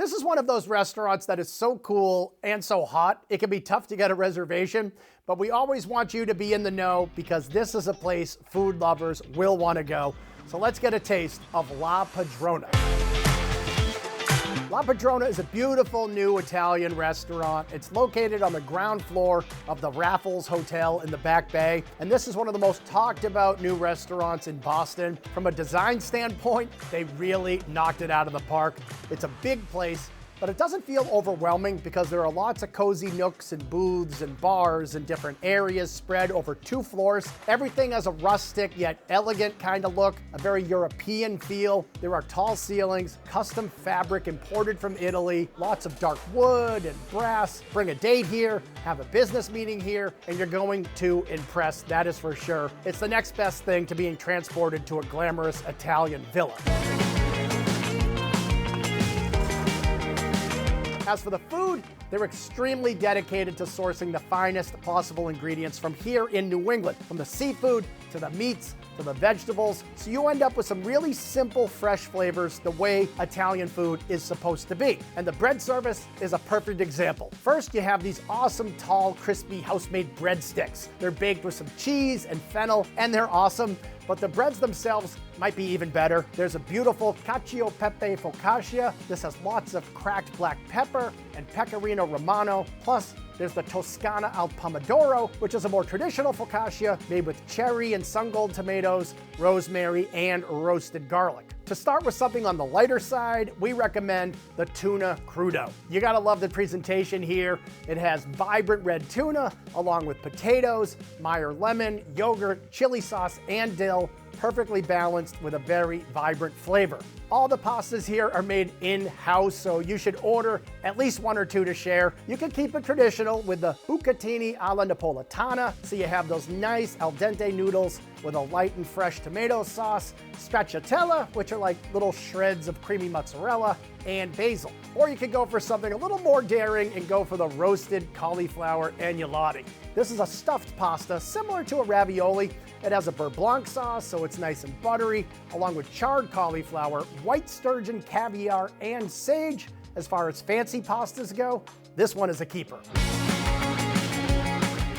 This is one of those restaurants that is so cool and so hot, it can be tough to get a reservation, but we always want you to be in the know because this is a place food lovers will want to go. So let's get a taste of La Padrona. La Padrona is a beautiful new Italian restaurant. It's located on the ground floor of the Raffles Hotel in the Back Bay. And this is one of the most talked about new restaurants in Boston. From a design standpoint, they really knocked it out of the park. It's a big place, but it doesn't feel overwhelming because there are lots of cozy nooks and booths and bars and different areas spread over 2 floors. Everything has a rustic yet elegant kind of look, a very European feel. There are tall ceilings, custom fabric imported from Italy, lots of dark wood and brass. Bring a date here, have a business meeting here, and you're going to impress, that is for sure. It's the next best thing to being transported to a glamorous Italian villa. As for the food, they're extremely dedicated to sourcing the finest possible ingredients from here in New England, from the seafood to the meats to the vegetables. So you end up with some really simple, fresh flavors the way Italian food is supposed to be. And the bread service is a perfect example. First, you have these awesome, tall, crispy, house-made breadsticks. They're baked with some cheese and fennel, and they're awesome. But the breads themselves might be even better. There's a beautiful cacio e pepe focaccia. This has lots of cracked black pepper and pecorino romano. Plus, there's the Toscana al pomodoro, which is a more traditional focaccia made with cherry and sun-gold tomatoes, rosemary, and roasted garlic. To start with something on the lighter side, we recommend the tuna crudo. You gotta love the presentation here. It has vibrant red tuna, along with potatoes, Meyer lemon, yogurt, chili sauce, and dill, perfectly balanced with a very vibrant flavor. All the pastas here are made in-house, so you should order at least 1 or 2 to share. You can keep it traditional with the bucatini alla napoletana, so you have those nice al dente noodles with a light and fresh tomato sauce, stracciatella, which are like little shreds of creamy mozzarella, and basil. Or you could go for something a little more daring and go for the roasted cauliflower agnolotti. This is a stuffed pasta similar to a ravioli. It has a beurre blanc sauce, so it's nice and buttery, along with charred cauliflower, white sturgeon, caviar, and sage. As far as fancy pastas go, this one is a keeper.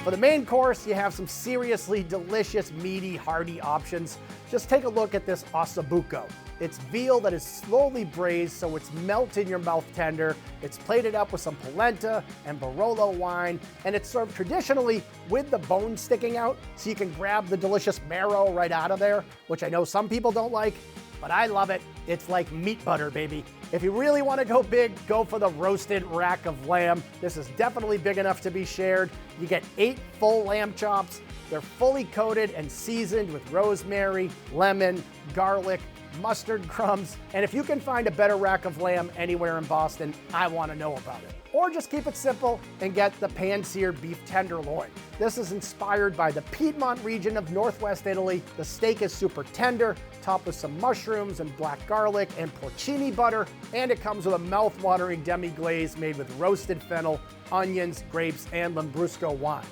For the main course, you have some seriously delicious, meaty, hearty options. Just take a look at this ossobuco. It's veal that is slowly braised so it's melt in your mouth tender. It's plated up with some polenta and Barolo wine, and it's served traditionally with the bone sticking out so you can grab the delicious marrow right out of there, which I know some people don't like, but I love it. It's like meat butter, baby. If you really want to go big, go for the roasted rack of lamb. This is definitely big enough to be shared. You get 8 full lamb chops. They're fully coated and seasoned with rosemary, lemon, garlic, mustard crumbs. And if you can find a better rack of lamb anywhere in Boston, I want to know about it. Or just keep it simple and get the pan-seared beef tenderloin. This is inspired by the Piedmont region of Northwest Italy. The steak is super tender, topped with some mushrooms and black garlic and porcini butter, and it comes with a mouth-watering demi-glaze made with roasted fennel, onions, grapes, and Lambrusco wine.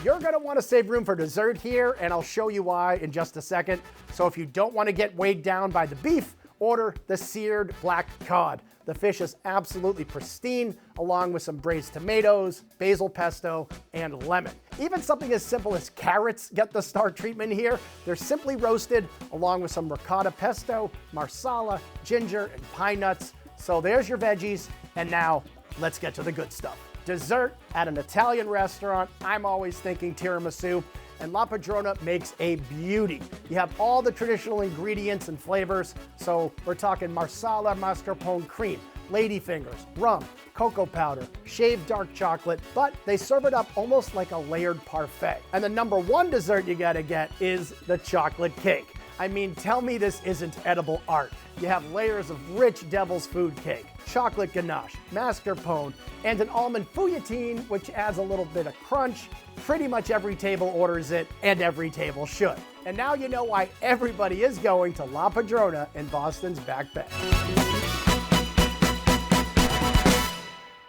You're gonna wanna save room for dessert here, and I'll show you why in just a second. So if you don't wanna get weighed down by the beef, order the seared black cod. The fish is absolutely pristine, along with some braised tomatoes, basil pesto, and lemon. Even something as simple as carrots get the star treatment here. They're simply roasted, along with some ricotta pesto, marsala, ginger, and pine nuts. So there's your veggies, and now let's get to the good stuff. Dessert at an Italian restaurant, I'm always thinking tiramisu, and La Padrona makes a beauty. You have all the traditional ingredients and flavors, so we're talking marsala mascarpone cream, ladyfingers, rum, cocoa powder, shaved dark chocolate, but they serve it up almost like a layered parfait. And the #1 dessert you gotta get is the chocolate cake. I mean, tell me this isn't edible art. You have layers of rich devil's food cake, chocolate ganache, mascarpone, and an almond fouilletine, which adds a little bit of crunch. Pretty much every table orders it, and every table should. And now you know why everybody is going to La Padrona in Boston's Back Bay.